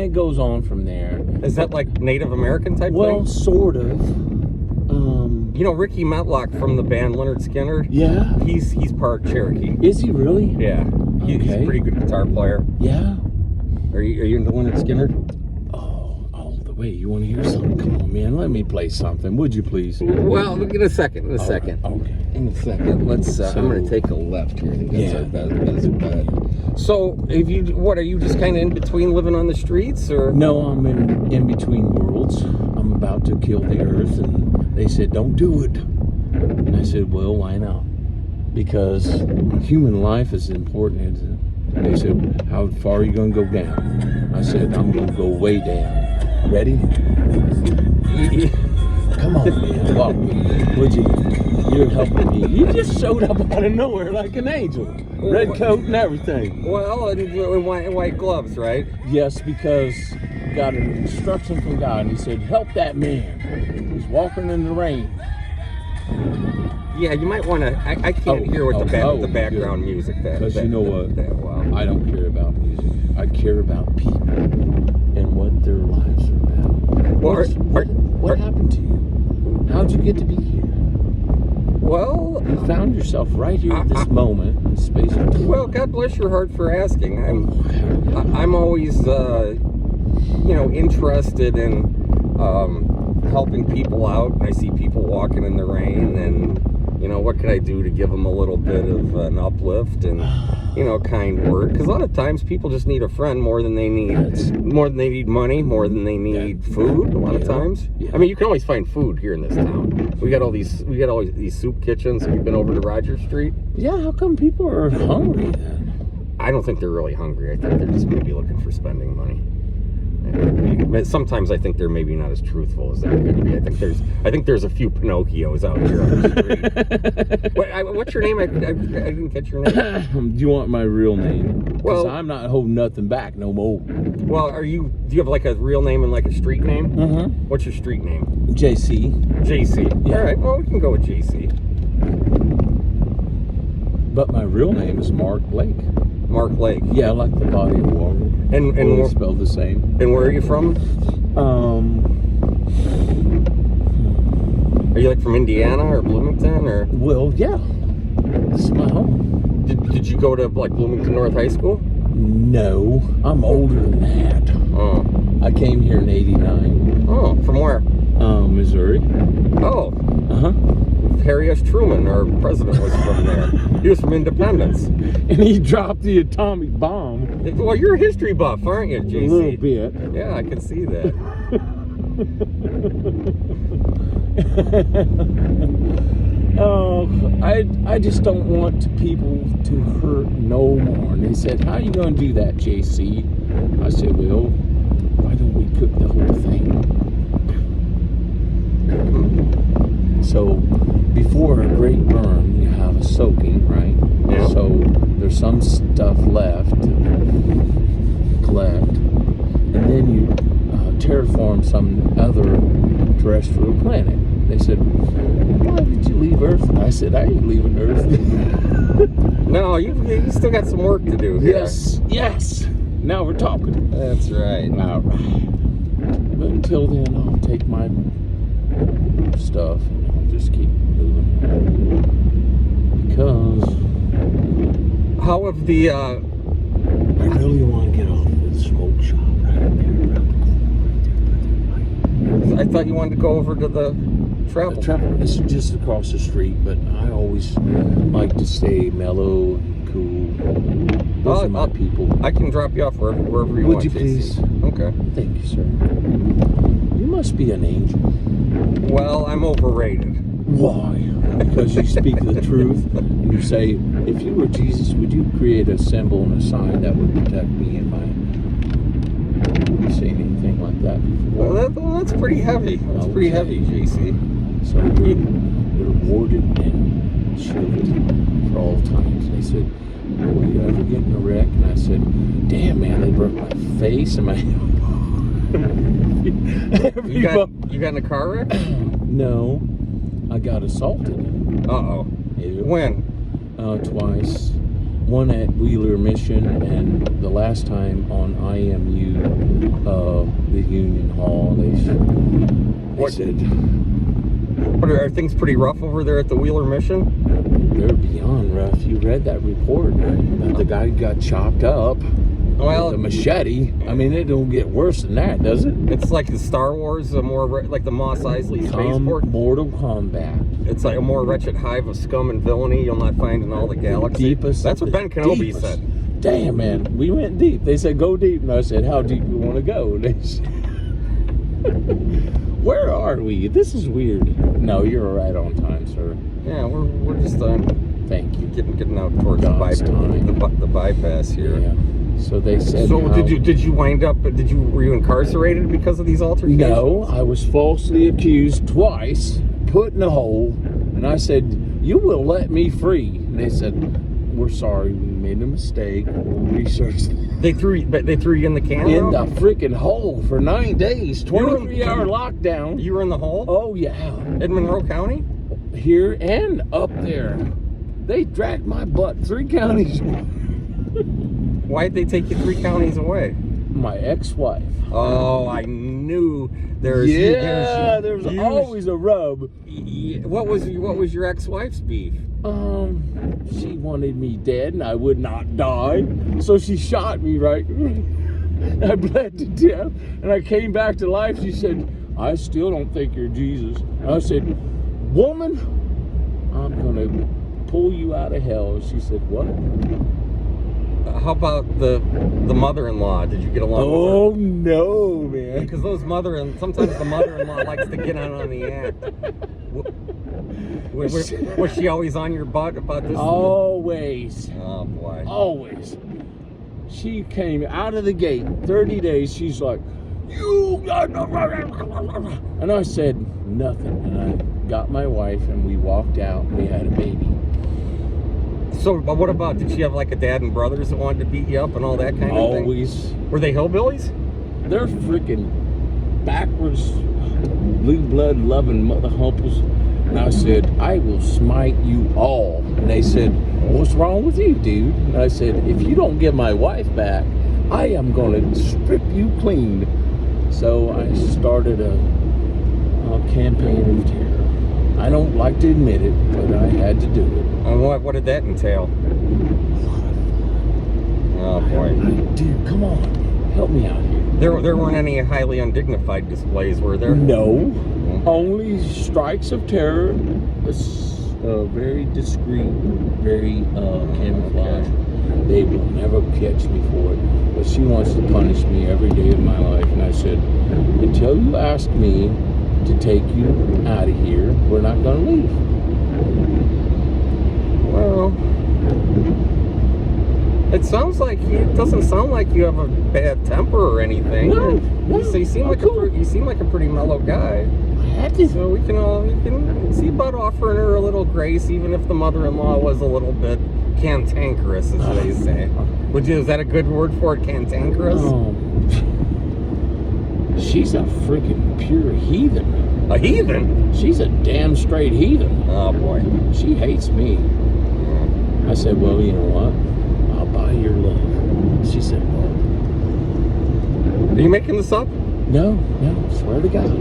it goes on from there. Is that like Native American type Well, thing? sort of. You know Ricky Metlock from the band Leonard Skinner? Yeah. He's part Cherokee. Is he really? Yeah. He's Okay. a pretty good guitar player. Yeah. Are you into Leonard Skinner? Oh, all the way. You want to hear something? Come on, man. Let me play something. Would you please? Well, in a second. In a second. Okay. In a second. Let's. I'm going to take a left here. I think that's our best bet. So, what are you just kind of in between living on the streets, or? No, I'm in between worlds. I'm about to kill the earth, and they said, don't do it. And I said, well, why not? Because human life is important. They said, how far are you going to go down? I said, I'm going to go way down. Ready? Come on, man. Walk with me. Would you? You're helping me. You just showed up out of nowhere like an angel. Red coat and everything. Well, and white gloves, right? Yes, because got an instruction from God, and he said, help that man. He's walking in the rain. Yeah, you might want to. I can't hear what the background music. Because you know what? That well. I don't care about music. I care about people and what their lives are about. Well, What happened to you? How'd you get to be here? Well, You found yourself right here at this moment in space and time. well, God bless your heart for asking. I'm always, interested in helping people out. I see people walking in the rain, and what could I do to give them a little bit of an uplift and kind word? Because a lot of times people just need a friend more than they need money, more than they need food. A lot of times. Yeah. I mean, you can always find food here in this town. We got all these soup kitchens. Have you been over to Rogers Street? Yeah, how come people are hungry then? I don't think they're really hungry. I think they're just maybe looking for spending money. Sometimes I think they're maybe not as truthful as they could be. I think there's a few Pinocchios out here on the street. What's your name? I didn't catch your name. Do you want my real name? Because Well- I'm not holding nothing back no more. Well, do you have like a real name and like a street name? Mm-hmm. What's your street name? JC. JC. Yeah. All right. Well, we can go with JC. But my real name is Mark Lake. Mark Lake. Yeah, I like the body of water. And All spelled the same. And where are you from? Are you like from Indiana or Bloomington or? Well, yeah. This is my home. Did you go to like Bloomington North High School? No, I'm older than that. Oh. I came here in '89. Oh, from where? Missouri. Oh. Uh-huh. Harry S. Truman, our president, was from there. He was from Independence. And he dropped the atomic bomb. Well, you're a history buff, aren't you, JC? A little bit. Yeah, I can see that. Oh, I just don't want people to hurt no more. And they said, how are you going to do that, JC? I said, well, why don't we cook the whole thing? So before a great burn, you have a soaking, right? Yeah. So there's some stuff left to collect, and then you terraform some other terrestrial planet. They said, why did you leave Earth? I said, I ain't leaving Earth. No, you still got some work to do here. Yes. Now we're talking. That's right. All right. But until then, I'll take my stuff and I'll just keep moving. Because How have the I really want to get off the smoke shop right up here around the corner. I thought you wanted to go over to the travel. The travel, it's just across the street, but I always like to stay mellow and cool. Those are my people. I can drop you off wherever you want. Would you JC. please? Okay. Thank you, sir. You must be an angel. Well, I'm overrated. Why? Because you speak the truth and you say, if you were Jesus, would you create a symbol and a sign that would protect me and my... Have you seen anything like that before? Well, that's pretty heavy. That's pretty heavy, JC. So you're rewarded and shielded for all times. They said, will you ever get in a wreck? And I said, damn, man, they broke my face and my... You got in a car wreck? No, I got assaulted. Uh-oh. When? Twice. One at Wheeler Mission, and the last time on IMU Union Hall. They What- said Are things pretty rough over there at the Wheeler Mission? they're beyond rough. You read that report about the guy who got chopped up Well, with a machete. I mean, it don't get worse than that, does it? it's like the Star Wars, like the Mos Eisley spaceport. Mortal Kombat. It's like a more wretched hive of scum and villainy you'll not find in all the galaxy. Deepest. That's what Ben Kenobi deepest. said. Damn, man, we went deep. They said go deep, and I said, how deep you want to go? And they said, where are we? This is weird. No, you're right on time, sir. Yeah, we're just Thank you. getting out towards God's time. the bypass here. Yeah. So they said. So how- did you wind up? Were you incarcerated because of these altercations? No, I was falsely accused twice, put in a hole, and I said, you will let me free. And they said, we're sorry, we made a mistake. We'll research They threw you in the can. in the freaking hole for 9 days, 23-hour lockdown. You were in the hole Oh, yeah. in Monroe County. Here and up there. They dragged my butt 3 counties. Why'd they take you 3 counties away? My ex-wife. Oh, I knew there's There's always a rub. What was your ex-wife's beef? She wanted me dead and I would not die. So she shot me, right? I bled to death and I came back to life. She said, I still don't think you're Jesus. I said, woman, I'm gonna pull you out of hell. And she said, what? How about the mother-in-law? Did you get along Oh with her? no, man. Because sometimes the mother-in-law likes to get on the act. Was she always on your butt about this? Always. Oh boy. Always. She came out of the gate, 30 days, she's like, you got no. And I said nothing. And I got my wife and we walked out and we had a baby. So, but what about, did she have like a dad and brothers that wanted to beat you up and all that kind of thing? Always. Were they hillbillies? They're freaking backwards, blue blood loving mother humpers. And I said, I will smite you all. And they said, what's wrong with you, dude? And I said, if you don't give my wife back, I am going to strip you clean. So I started a campaign of terror. I don't like to admit it, but I had to do it. And what did that entail? Oh boy. Dude, come on. Help me out here. There weren't any highly undignified displays, were there? No. Only strikes of terror. Very discreet, very camouflage. They will never catch me for it. But she wants to punish me every day of my life. And I said, until you ask me to take you out of here, we're not going to leave. Well, it doesn't sound like you have a bad temper or anything. No, You seem like a pretty mellow guy. I had to. So we can see about offering her a little grace, even if the mother-in-law was a little bit cantankerous, as they say. Is that a good word for it, cantankerous? She's a freaking pure heathen. A heathen? She's a damn straight heathen. Oh boy. She hates me. I said, well, you know what? I'll buy your love. She said, well. Are you making this up? No, swear to God.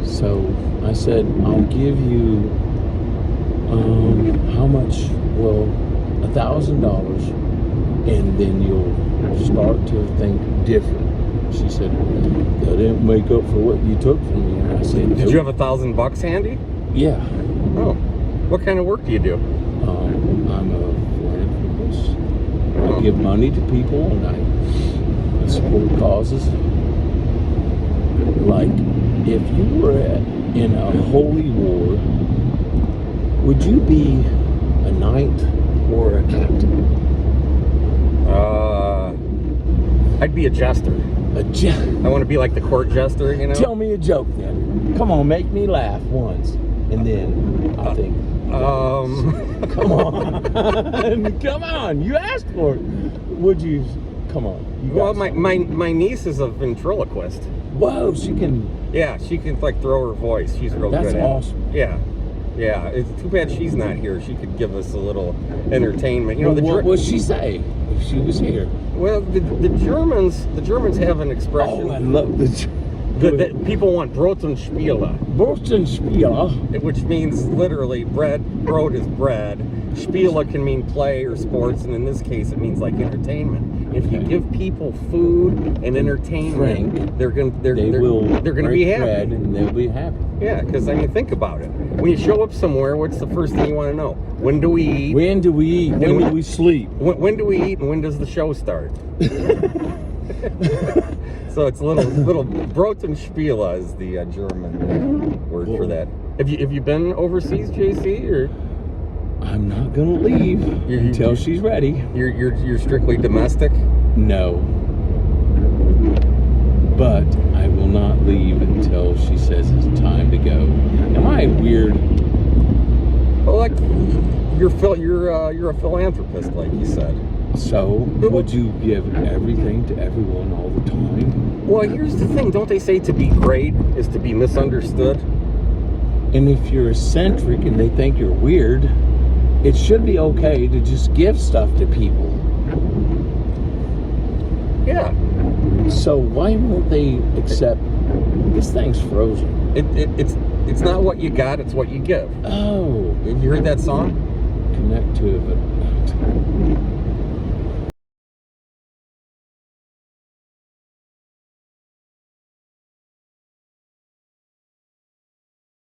So I said, I'll give you, how much? Well, $1,000, and then you'll start to think different. She said, that didn't make up for what you took from me. And I said, Did you have $1,000 handy? Yeah. Oh. What kind of work do you do? I'm a philanthropist. I give money to people and I support causes. Like, if you were in a holy war, would you be a knight or a captain? I'd be a jester. I want to be like the court jester, you know? Tell me a joke then. Come on, make me laugh once. And then I think, come on. Come on, you asked for it. Would you, come on. Well, my niece is a ventriloquist. Whoa, she can. Yeah, she can like throw her voice. She's real That's good at awesome. it. Yeah. It's too bad she's not here. She could give us a little entertainment. You know, What would she say? if she was here. Well, the Germans have an expression Oh, I love this. that people want Brotenspiele, Brotenspiele. which means literally brot is bread. Spiele can mean play or sports, and in this case, it means like entertainment. If you give people food and entertainment, Frank, they're gonna They will be break happy. bread and they'll be happy. Yeah, because I mean, think about it. When you show up somewhere, what's the first thing you want to know? When do we eat? When do we eat? When do we sleep? When do we eat? And when does the show start? So it's little Brotenspiele is the German word for that. Have you been overseas, JC, or I'm not gonna leave until she's ready. you're strictly domestic? No. But I will not leave until she says it's time to go. Am I weird? Well, like you're a philanthropist, like you said. So, would you give everything to everyone all the time? Well, here's the thing. Don't they say to be great is to be misunderstood? And if you're eccentric and they think you're weird, it should be okay to just give stuff to people. Yeah. So why won't they accept this thing's frozen? It's not what you got, it's what you give. Oh. Have you heard that song? Connect to it.